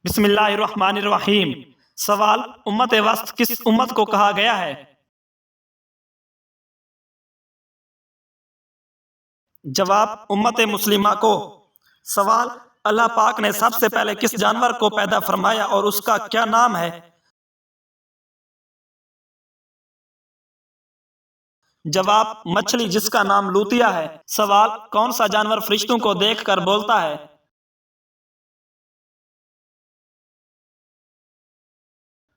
بسم اللہ الرحمن الرحیم۔ سوال: امت وسط کس امت کو کہا گیا ہے؟ جواب: امت مسلمہ کو۔ سوال: اللہ پاک نے سب سے پہلے کس جانور کو پیدا فرمایا اور اس کا کیا نام ہے؟ جواب: مچھلی جس کا نام لوتیا ہے۔ سوال: کون سا جانور فرشتوں کو دیکھ کر بولتا ہے؟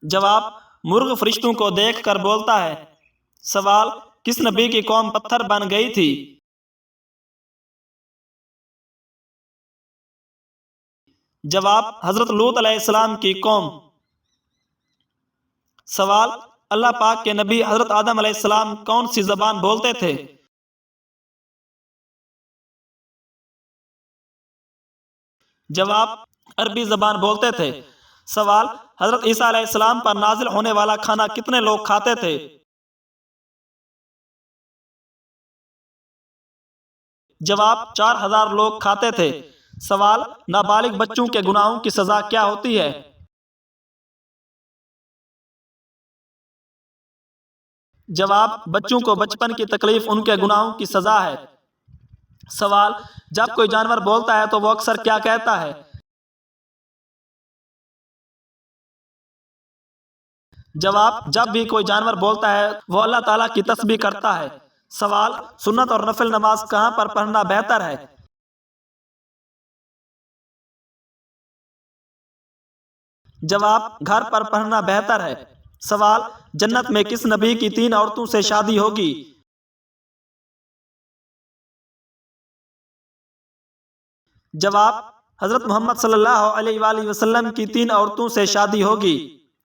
جواب: مرغ فرشتوں کو دیکھ کر بولتا ہے۔ سوال: کس نبی کی قوم پتھر بن گئی تھی؟ جواب: حضرت لوط علیہ السلام کی قوم۔ سوال: اللہ پاک کے نبی حضرت آدم علیہ السلام کون سی زبان بولتے تھے؟ جواب: عربی زبان بولتے تھے۔ سوال: حضرت عیسیٰ علیہ السلام پر نازل ہونے والا کھانا کتنے لوگ کھاتے تھے؟ جواب: 4000 لوگ کھاتے تھے۔ سوال: نابالغ بچوں کے گناہوں کی سزا کیا ہوتی ہے؟ جواب: بچوں کو بچپن کی تکلیف ان کے گناہوں کی سزا ہے۔ سوال: جب کوئی جانور بولتا ہے تو وہ اکثر کیا کہتا ہے؟ جواب: جب بھی کوئی جانور بولتا ہے وہ اللہ تعالیٰ کی تسبیح کرتا ہے۔ سوال: سنت اور نفل نماز کہاں پر پڑھنا بہتر ہے؟ جواب: گھر پر پڑھنا بہتر ہے۔ سوال: جنت میں کس نبی کی 3 عورتوں سے شادی ہوگی؟ جواب: حضرت محمد صلی اللہ علیہ وآلہ وسلم کی 3 عورتوں سے شادی ہوگی۔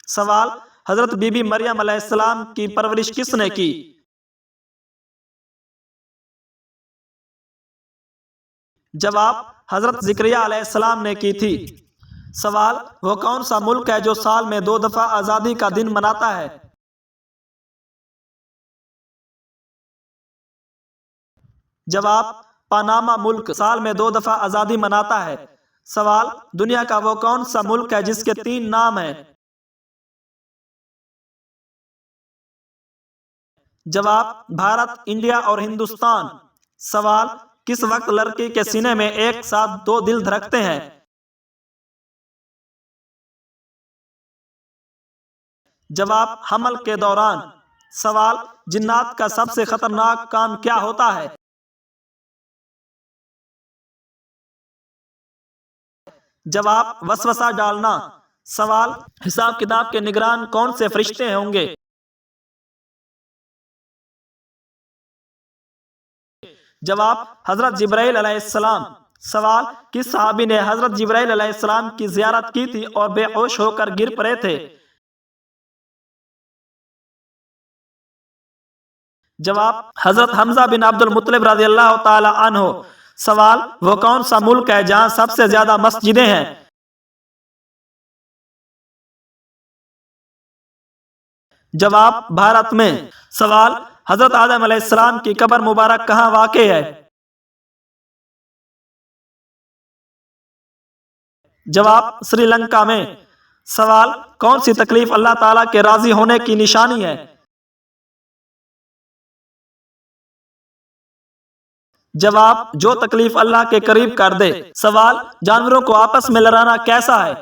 سوال: حضرت بی بی مریم علیہ السلام کی پرورش کس نے کی؟ جواب: حضرت زکریا علیہ السلام نے کی تھی۔ سوال: وہ کون سا ملک ہے جو سال میں 2 دفعہ آزادی کا دن مناتا ہے؟ جواب: پاناما ملک سال میں 2 دفعہ آزادی مناتا ہے۔ سوال: دنیا کا وہ کون سا ملک ہے جس کے 3 نام ہیں؟ جواب: بھارت، انڈیا اور ہندوستان۔ سوال: کس وقت لڑکی کے سینے میں ایک ساتھ 2 دل دھڑکتے ہیں؟ جواب: حمل کے دوران۔ سوال: جنات کا سب سے خطرناک کام کیا ہوتا ہے؟ جواب: وسوسہ ڈالنا۔ سوال: حساب کتاب کے نگران کون سے فرشتے ہوں گے؟ جواب: حضرت جبرائیل علیہ السلام۔ سوال: کس صحابی نے حضرت جبرائیل علیہ السلام کی زیارت کی تھی اور بے ہوش ہو کر گر پڑے تھے؟ جواب: حضرت حمزہ بن عبد المطلب رضی اللہ تعالی عنہ۔ سوال: وہ کون سا ملک ہے جہاں سب سے زیادہ مسجدیں ہیں؟ جواب: بھارت میں۔ سوال: حضرت آدم علیہ السلام کی قبر مبارک کہاں واقع ہے؟ جواب: سری لنکا میں۔ سوال: کون سی تکلیف اللہ تعالیٰ کے راضی ہونے کی نشانی ہے؟ جواب: جو تکلیف اللہ کے قریب کر دے۔ سوال: جانوروں کو آپس میں لڑانا کیسا ہے؟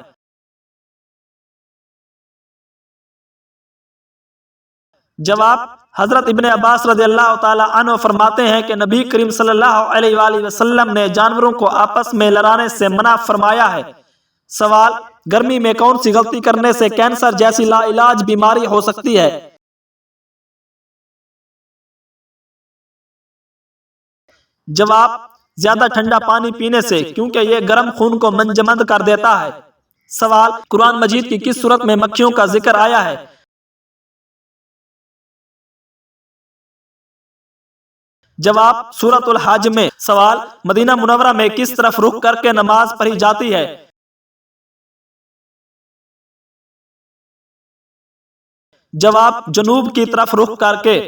جواب: حضرت ابن عباس رضی اللہ تعالی عنہ فرماتے ہیں کہ نبی کریم صلی اللہ علیہ وآلہ وسلم نے جانوروں کو آپس میں لڑانے سے منع فرمایا ہے۔ سوال: گرمی میں کون سی غلطی کرنے سے کینسر جیسی لا علاج بیماری ہو سکتی ہے؟ جواب: زیادہ ٹھنڈا پانی پینے سے، کیونکہ یہ گرم خون کو منجمد کر دیتا ہے۔ سوال: قرآن مجید کی کس سورت میں مکھیوں کا ذکر آیا ہے؟ جواب: سورۃ الحج میں۔ سوال: مدینہ منورہ میں کس طرف رخ کر کے نماز پڑھی جاتی ہے؟ جواب: جنوب کی طرف رخ کر کے۔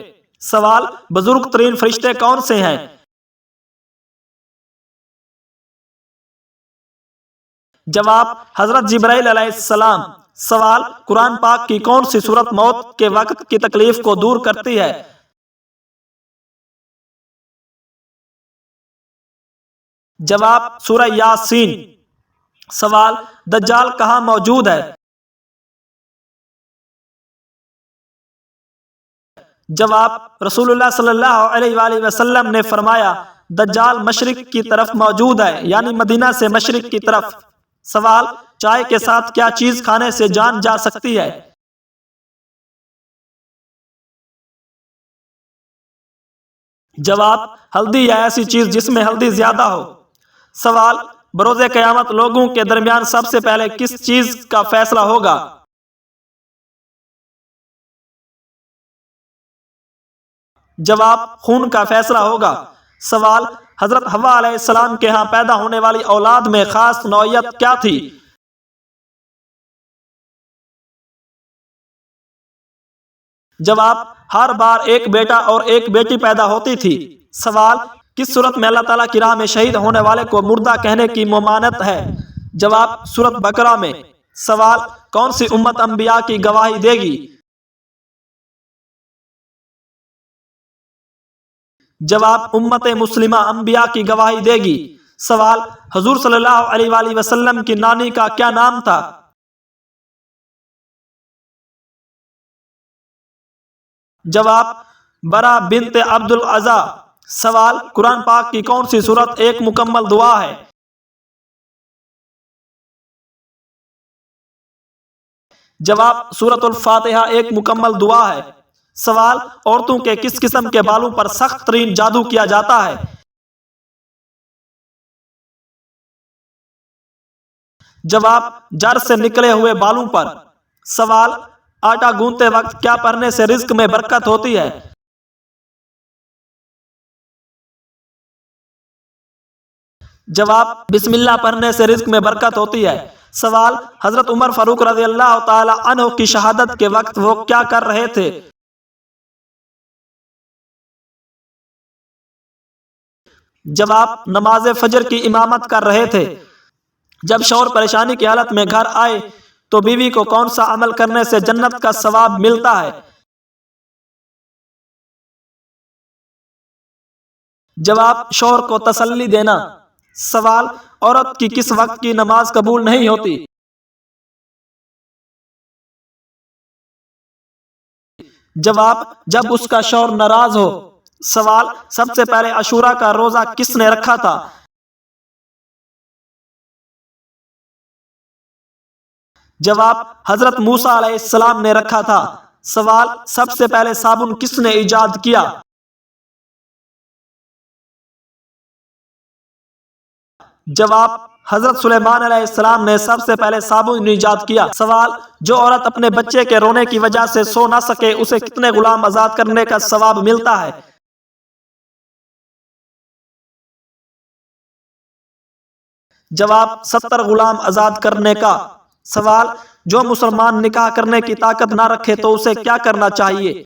سوال: بزرگ ترین فرشتے کون سے ہیں؟ جواب حضرت جبرائیل علیہ السلام۔ سوال قرآن پاک کی کون سی سورت موت کے وقت کی تکلیف کو دور کرتی ہے؟ جواب سورہ یاسین۔ سوال دجال کہاں موجود ہے؟ جواب رسول اللہ صلی اللہ علیہ وآلہ وسلم نے فرمایا دجال مشرق کی طرف موجود ہے، یعنی مدینہ سے مشرق کی طرف۔ سوال چائے کے ساتھ کیا چیز کھانے سے جان جا سکتی ہے؟ جواب ہلدی یا ایسی چیز جس میں ہلدی زیادہ ہو۔ سوال بروز قیامت لوگوں کے درمیان سب سے پہلے کس چیز کا فیصلہ ہوگا؟ جواب خون کا فیصلہ ہوگا۔ سوال حضرت حوا علیہ السلام کے ہاں پیدا ہونے والی اولاد میں خاص نوعیت کیا تھی؟ جواب ہر بار ایک بیٹا اور ایک بیٹی پیدا ہوتی تھی۔ سوال کس صورت میں اللہ تعالیٰ کی راہ میں شہید ہونے والے کو مردہ کہنے کی ممانعت ہے؟ جواب سورۃ بقرہ میں۔ سوال کون سی امت انبیاء کی گواہی دے گی؟ جواب امت مسلمہ انبیاء کی گواہی دے گی۔ سوال حضور صلی اللہ علیہ وآلہ وسلم کی نانی کا کیا نام تھا؟ جواب برا بنت عبد العزا۔ سوال قرآن پاک کی کون سی سورت ایک مکمل دعا ہے؟ جواب سورۃ الفاتحہ ایک مکمل دعا ہے۔ سوال عورتوں کے کس قسم کے بالوں پر سخت ترین جادو کیا جاتا ہے؟ جواب جڑ سے نکلے ہوئے بالوں پر۔ سوال آٹا گوندتے وقت کیا پڑھنے سے رزق میں برکت ہوتی ہے؟ جواب بسم اللہ پڑھنے سے رزق میں برکت ہوتی ہے۔ سوال حضرت عمر فاروق رضی اللہ تعالی عنہ کی شہادت کے وقت وہ کیا کر رہے تھے؟ جواب نماز فجر کی امامت کر رہے تھے۔ جب شوہر پریشانی کی حالت میں گھر آئے تو بیوی کو کون سا عمل کرنے سے جنت کا ثواب ملتا ہے؟ جواب شوہر کو تسلی دینا۔ سوال عورت کی کس وقت کی نماز قبول نہیں ہوتی؟ جواب جب اس کا شوہر ناراض ہو۔ سوال سب سے پہلے عاشوراء کا روزہ کس نے رکھا تھا؟ جواب حضرت موسیٰ علیہ السلام نے رکھا تھا۔ سوال سب سے پہلے صابن کس نے ایجاد کیا؟ جواب حضرت سلیمان علیہ السلام نے سب سے پہلے صابن ایجاد کیا۔ سوال جو عورت اپنے بچے کے رونے کی وجہ سے سو نہ سکے اسے کتنے غلام آزاد کرنے کا ثواب ملتا ہے؟ جواب 70 غلام آزاد کرنے کا۔ سوال جو مسلمان نکاح کرنے کی طاقت نہ رکھے تو اسے کیا کرنا چاہیے؟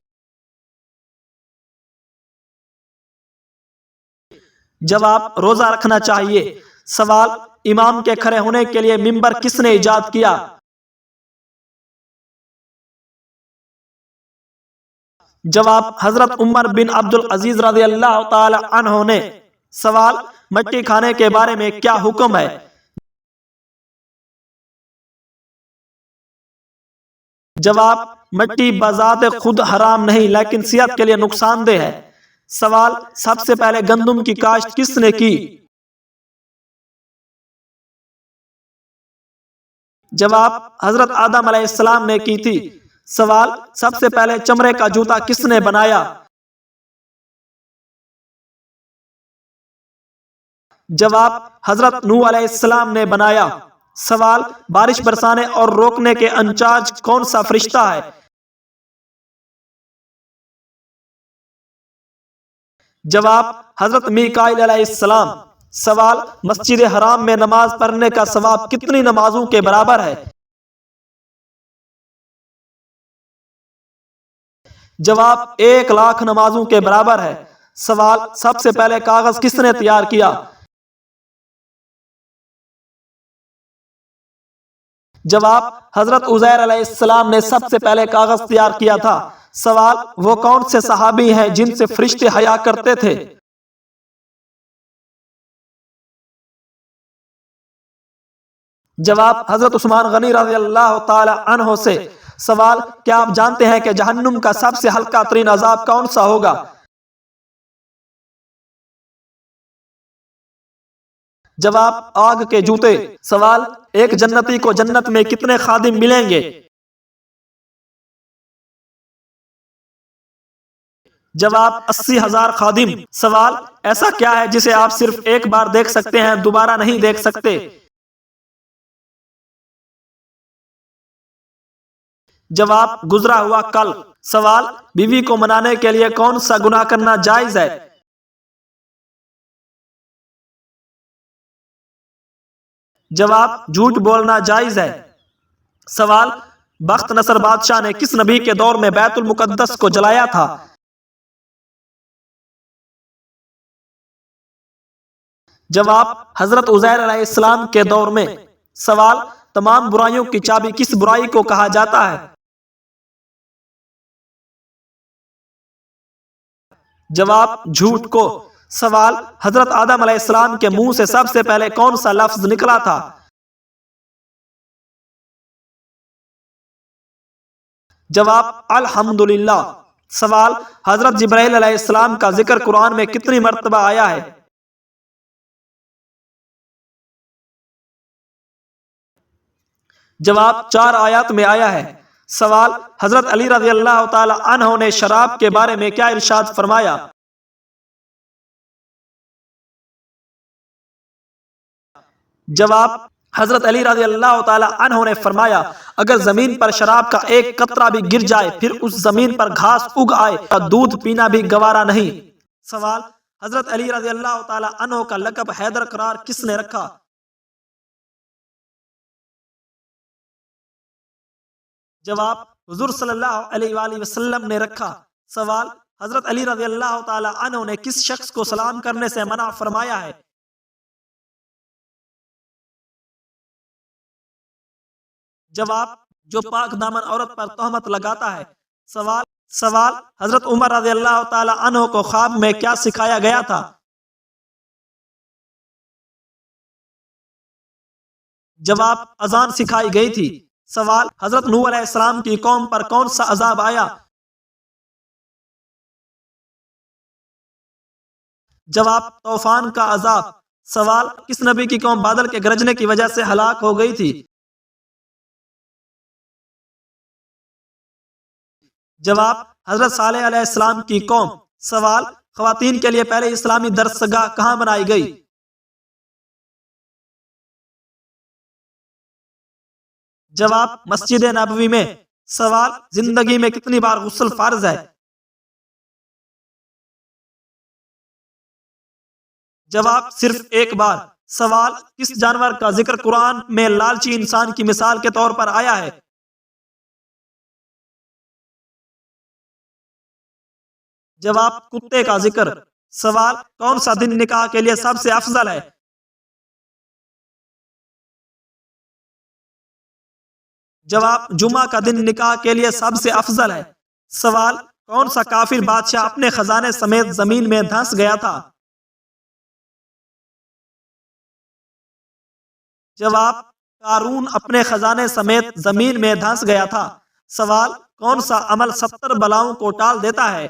جواب روزہ رکھنا چاہیے۔ سوال امام کے کھڑے ہونے کے لیے منبر کس نے ایجاد کیا؟ جواب حضرت عمر بن عبد العزیز رضی اللہ تعالی عنہ نے۔ سوال مٹی کھانے کے بارے میں کیا حکم ہے؟ جواب مٹی بذات خود حرام نہیں لیکن صحت کے لیے نقصان دہ ہے۔ سوال سب سے پہلے گندم کی کاشت کس نے کی؟ جواب حضرت آدم علیہ السلام نے کی تھی۔ سوال سب سے پہلے چمڑے کا جوتا کس نے بنایا؟ جواب حضرت نوح علیہ السلام نے بنایا۔ سوال بارش برسانے اور روکنے کے انچارج کون سا فرشتہ ہے؟ جواب حضرت میکائیل علیہ السلام۔ سوال مسجد حرام میں نماز پڑھنے کا ثواب کتنی نمازوں کے برابر ہے؟ جواب 1,00,000 نمازوں کے برابر ہے۔ سوال سب سے پہلے کاغذ کس نے تیار کیا؟ جواب: حضرت عزیر علیہ السلام نے سب سے پہلے کاغذ تیار کیا تھا۔ سوال: وہ کون سے صحابی ہیں جن سے فرشتے حیا کرتے تھے؟ جواب: حضرت عثمان غنی رضی اللہ تعالی عنہ سے۔ سوال: کیا آپ جانتے ہیں کہ جہنم کا سب سے ہلکا ترین عذاب کون سا ہوگا؟ جواب: آگ کے جوتے۔ سوال: ایک جنتی کو جنت میں کتنے خادم ملیں گے؟ جواب: 80,000 خادم۔ سوال: ایسا کیا ہے جسے آپ صرف ایک بار دیکھ سکتے ہیں، دوبارہ نہیں دیکھ سکتے؟ جواب: گزرا ہوا کل۔ سوال: بیوی کو منانے کے لیے کون سا گناہ کرنا جائز ہے؟ جواب: جھوٹ بولنا جائز ہے۔ سوال: بخت نصر بادشاہ نے کس نبی کے دور میں بیت المقدس کو جلایا تھا؟ جواب: حضرت عزیر علیہ السلام کے دور میں۔ سوال: تمام برائیوں کی چابی کس برائی کو کہا جاتا ہے؟ جواب: جھوٹ کو۔ سوال: حضرت آدم علیہ السلام کے منہ سے سب سے پہلے کون سا لفظ نکلا تھا؟ جواب: الحمدللہ۔ سوال: حضرت جبرائیل علیہ السلام کا ذکر قرآن میں کتنی مرتبہ آیا ہے؟ جواب: 4 آیات میں آیا ہے۔ سوال: حضرت علی رضی اللہ تعالی عنہ نے شراب کے بارے میں کیا ارشاد فرمایا؟ جواب: حضرت علی رضی اللہ تعالی عنہ نے فرمایا: اگر زمین پر شراب کا ایک قطرہ بھی گر جائے پھر اس زمین پر گھاس اگ آئے تو دودھ پینا بھی گوارا نہیں۔ سوال: حضرت علی رضی اللہ تعالی عنہ کا لقب حیدر قرار کس نے رکھا؟ جواب: حضور صلی اللہ علیہ وآلہ وسلم نے رکھا۔ سوال: حضرت علی رضی اللہ تعالی عنہ نے کس شخص کو سلام کرنے سے منع فرمایا ہے؟ جواب: جو پاک دامن عورت پر تہمت لگاتا ہے۔ سوال: حضرت عمر رضی اللہ تعالی عنہ کو خواب میں کیا سکھایا گیا تھا؟ جواب: اذان سکھائی گئی تھی۔ سوال: حضرت نوح علیہ السلام کی قوم پر کون سا عذاب آیا؟ جواب: طوفان کا عذاب۔ سوال: کس نبی کی قوم بادل کے گرجنے کی وجہ سے ہلاک ہو گئی تھی؟ جواب: حضرت صالح علیہ السلام کی قوم۔ سوال: خواتین کے لیے پہلے اسلامی درسگاہ کہاں بنائی گئی؟ جواب: مسجد نبوی میں۔ سوال: زندگی میں کتنی بار غسل فرض ہے؟ جواب: صرف ایک بار۔ سوال: کس جانور کا ذکر قرآن میں لالچی انسان کی مثال کے طور پر آیا ہے؟ جواب: کتے کا ذکر۔ سوال: کون سا دن نکاح کے لیے سب سے افضل ہے؟ جواب: جمعہ کا دن نکاح کے لیے سب سے افضل ہے۔ سوال: کون سا کافر بادشاہ اپنے خزانے سمیت زمین میں دھنس گیا تھا؟ جواب: قارون اپنے خزانے سمیت زمین میں دھنس گیا تھا۔ سوال: کون سا عمل 70 بلاؤں کو ٹال دیتا ہے؟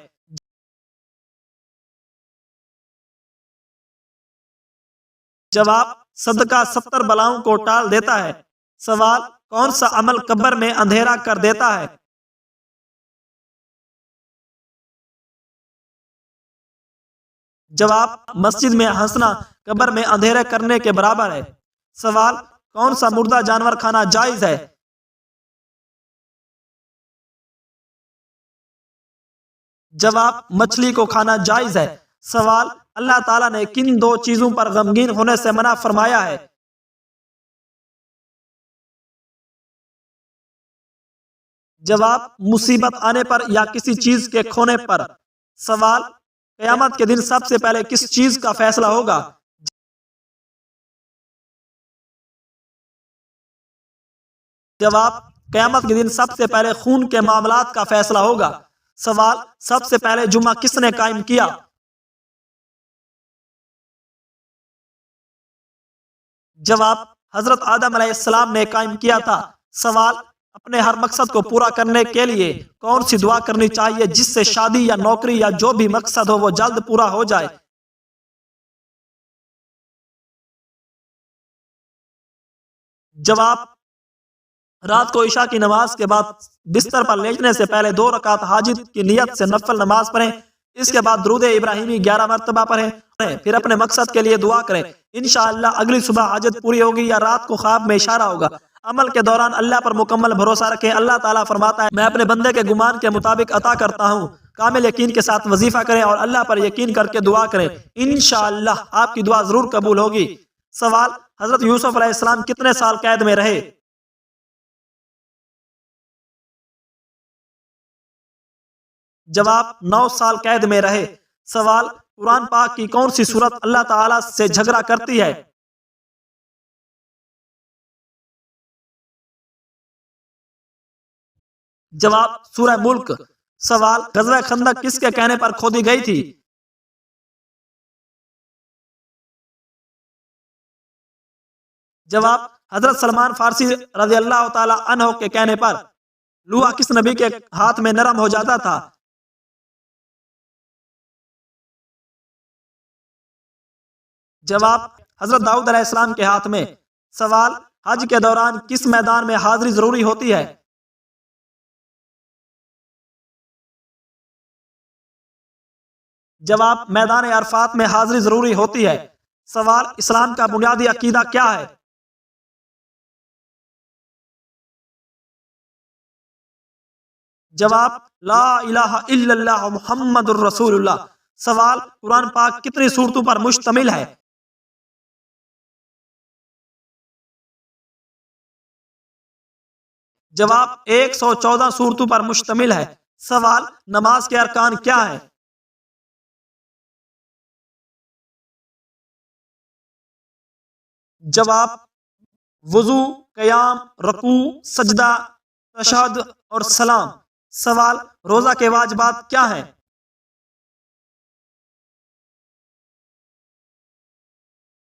جواب: صدقہ 70 بلاؤں کو ٹال دیتا ہے۔ سوال: کون سا عمل قبر میں اندھیرا کر دیتا ہے؟ جواب: مسجد میں ہنسنا قبر میں اندھیرے کرنے کے برابر ہے۔ سوال: کون سا مردہ جانور کھانا جائز ہے؟ جواب: مچھلی کو کھانا جائز ہے۔ سوال: اللہ تعالیٰ نے کن 2 چیزوں پر غمگین ہونے سے منع فرمایا ہے؟ جواب: مصیبت آنے پر یا کسی چیز کے کھونے پر۔ سوال: قیامت کے دن سب سے پہلے کس چیز کا فیصلہ ہوگا؟ جواب: قیامت کے دن سب سے پہلے خون کے معاملات کا فیصلہ ہوگا۔ سوال: سب سے پہلے جمعہ کس نے قائم کیا؟ جواب: حضرت آدم علیہ السلام نے قائم کیا تھا۔ سوال: اپنے ہر مقصد کو پورا کرنے کے لیے کون سی دعا کرنی چاہیے جس سے شادی یا نوکری یا جو بھی مقصد ہو وہ جلد پورا ہو جائے؟ جواب: رات کو عشاء کی نماز کے بعد بستر پر لیٹنے سے پہلے 2 رکعت حاجت کی نیت سے نفل نماز پڑھیں۔ اس کے بعد درود ابراہیمی 11 مرتبہ پڑھیں، پھر اپنے مقصد کے لیے دعا کریں۔ انشاءاللہ اگلی صبح حاجت پوری ہوگی یا رات کو خواب میں اشارہ ہوگا۔ عمل کے دوران اللہ پر مکمل بھروسہ رکھیں۔ اللہ تعالیٰ فرماتا ہے، میں اپنے بندے کے گمان کے مطابق عطا کرتا ہوں۔ کامل یقین کے ساتھ وظیفہ کریں اور اللہ پر یقین کر کے دعا کریں، انشاءاللہ آپ کی دعا ضرور قبول ہوگی۔ سوال: حضرت یوسف علیہ السلام کتنے سال قید میں رہے؟ جواب: 9 سال قید میں رہے۔ سوال: قرآن پاک کی کون سی سورت اللہ تعالیٰ سے جھگڑا کرتی ہے؟ جواب: سورہ ملک۔ سوال: غزوہ خندق کس کے کہنے پر کھودی گئی تھی؟ جواب: حضرت سلمان فارسی رضی اللہ تعالی عنہ کے کہنے پر۔ لوہا کس نبی کے ہاتھ میں نرم ہو جاتا تھا؟ جواب: حضرت داؤد علیہ السلام کے ہاتھ میں۔ سوال: حج کے دوران کس میدان میں حاضری ضروری ہوتی ہے؟ جواب: میدان عرفات میں حاضری ضروری ہوتی ہے۔ سوال: اسلام کا بنیادی عقیدہ کیا ہے؟ جواب: لا الہ الا اللہ محمد الرسول اللہ۔ سوال: قرآن پاک کتنی سورتوں پر مشتمل ہے؟ جواب: 114 سورتوں پر مشتمل ہے۔ سوال: نماز کے ارکان کیا ہے؟ جواب: وضو، قیام، رکوع، سجدہ، تشہد اور سلام۔ سوال: روزہ کے واجبات کیا ہیں؟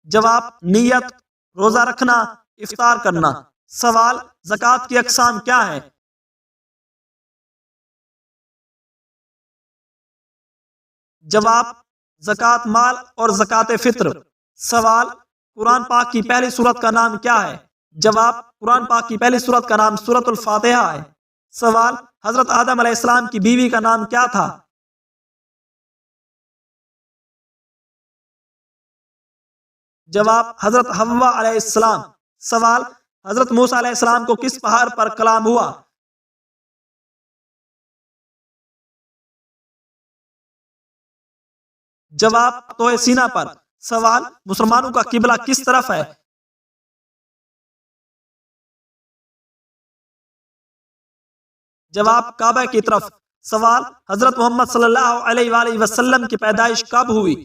جواب: نیت، روزہ رکھنا، افطار کرنا۔ سوال: زکوٰۃ کی اقسام کیا ہیں؟ جواب: زکوٰۃ مال اور زکوٰۃ فطر۔ سوال: قرآن پاک کی پہلی سورت کا نام کیا ہے؟ جواب: قرآن پاک کی پہلی سورت کا نام سورۃ الفاتحہ ہے۔ سوال: حضرت آدم علیہ السلام کی بیوی کا نام کیا تھا؟ جواب: حضرت حوا علیہ السلام۔ سوال: حضرت موسیٰ علیہ السلام کو کس پہاڑ پر کلام ہوا؟ جواب: طور سینا پر۔ سوال: مسلمانوں کا قبلہ کس طرف ہے؟ جواب: کعبہ کی طرف۔ سوال: حضرت محمد صلی اللہ علیہ وآلہ وسلم کی پیدائش کب ہوئی؟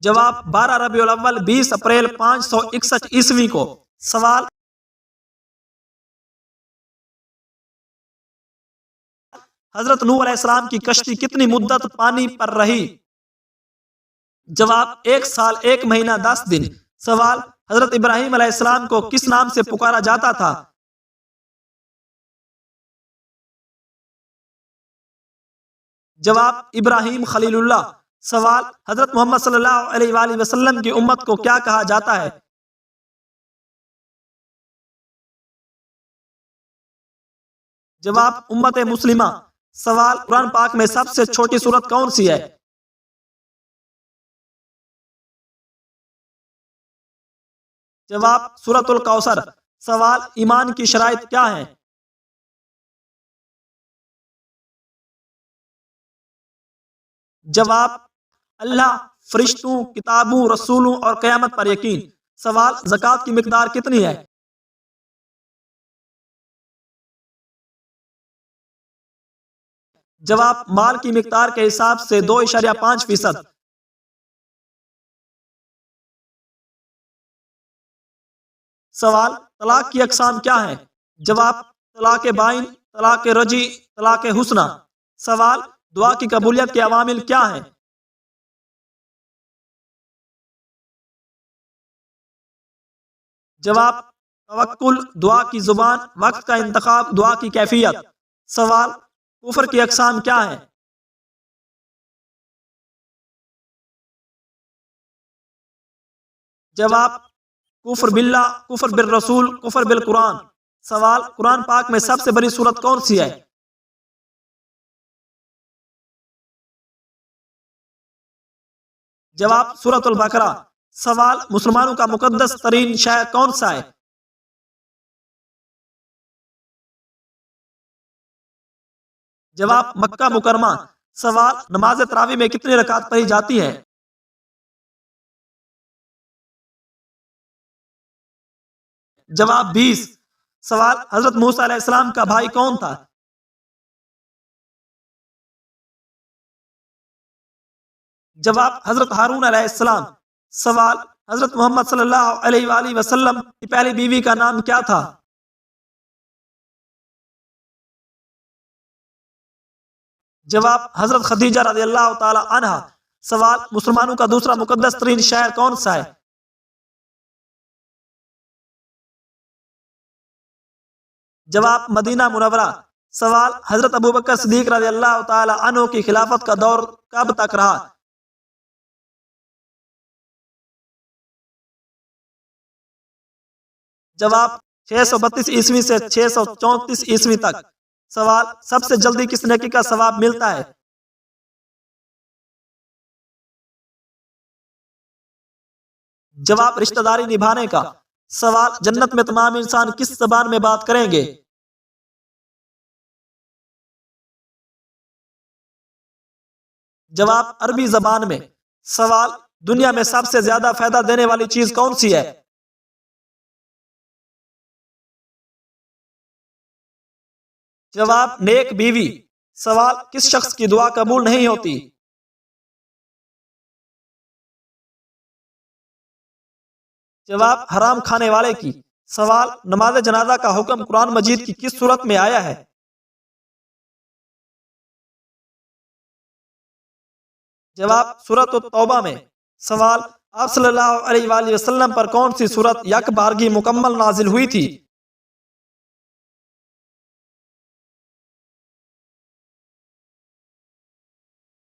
جواب: 12 ربیع الاول 20 اپریل 561 عیسوی کو۔ سوال: حضرت نوح علیہ السلام کی کشتی کتنی مدت پانی پر رہی؟ جواب: 1 سال 1 مہینہ 10 دن۔ سوال: حضرت ابراہیم علیہ السلام کو کس نام سے پکارا جاتا تھا؟ جواب: ابراہیم خلیل اللہ۔ سوال: حضرت محمد صلی اللہ علیہ وآلہ وسلم کی امت کو کیا کہا جاتا ہے؟ جواب: امت مسلمہ۔ سوال: قرآن پاک میں سب سے چھوٹی سورت کون سی ہے؟ جواب: سورۃ الکوثر۔ سوال: ایمان کی شرائط کیا ہیں؟ جواب: اللہ، فرشتوں، کتابوں، رسولوں اور قیامت پر یقین۔ سوال: زکوٰۃ کی مقدار کتنی ہے؟ جواب: مال کی مقدار کے حساب سے 2.5%۔ سوال طلاق کی اقسام کیا ہیں؟ جواب طلاق بائن، طلاق رجعی، طلاق حسنہ۔ سوال دعا کی قبولیت کے عوامل کیا ہیں؟ جواب توکل، دعا کی زبان، وقت کا انتخاب، دعا کی کیفیت۔ سوال کفر کی اقسام کیا ہیں؟ جواب کفر باللہ، کفر بالرسول، کفر بالقرآن۔ سوال قرآن پاک میں سب سے بڑی سورت کون سی ہے؟ جواب سورۃ البقرہ۔ سوال مسلمانوں کا مقدس ترین شہر کون سا ہے؟ جواب مکہ مکرمہ۔ سوال نماز تراویح میں کتنی رکعت پڑھی جاتی ہے؟ جواب 20۔ سوال حضرت موسیٰ علیہ السلام کا بھائی کون تھا؟ جواب حضرت ہارون علیہ السلام۔ سوال حضرت محمد صلی اللہ علیہ وآلہ وسلم کی پہلی بیوی کا نام کیا تھا؟ جواب حضرت خدیجہ رضی اللہ تعالی عنہ۔ سوال مسلمانوں کا دوسرا مقدس ترین شہر کون سا ہے؟ جواب مدینہ منورہ۔ سوال حضرت ابوبکر صدیق رضی اللہ تعالی عنہ کی خلافت کا دور کب تک رہا؟ جواب 632 عیسوی سے 634 عیسوی تک۔ سوال سب سے جلدی کس نیکی کا ثواب ملتا ہے؟ جواب رشتہ داری نبھانے کا۔ سوال جنت میں تمام انسان کس زبان میں بات کریں گے؟ جواب عربی زبان میں۔ سوال دنیا میں سب سے زیادہ فائدہ دینے والی چیز کون سی ہے؟ جواب نیک بیوی۔ سوال کس شخص کی دعا قبول نہیں ہوتی؟ جواب حرام کھانے والے کی۔ سوال نماز جنازہ کا حکم قرآن مجید کی کس صورت میں آیا ہے؟ جواب سورۃ التوبہ میں۔ سوال آپ صلی اللہ علیہ وآلہ وسلم پر کون سی سورت یک بارگی مکمل نازل ہوئی تھی؟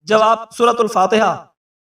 جواب سورۃ الفاتحہ۔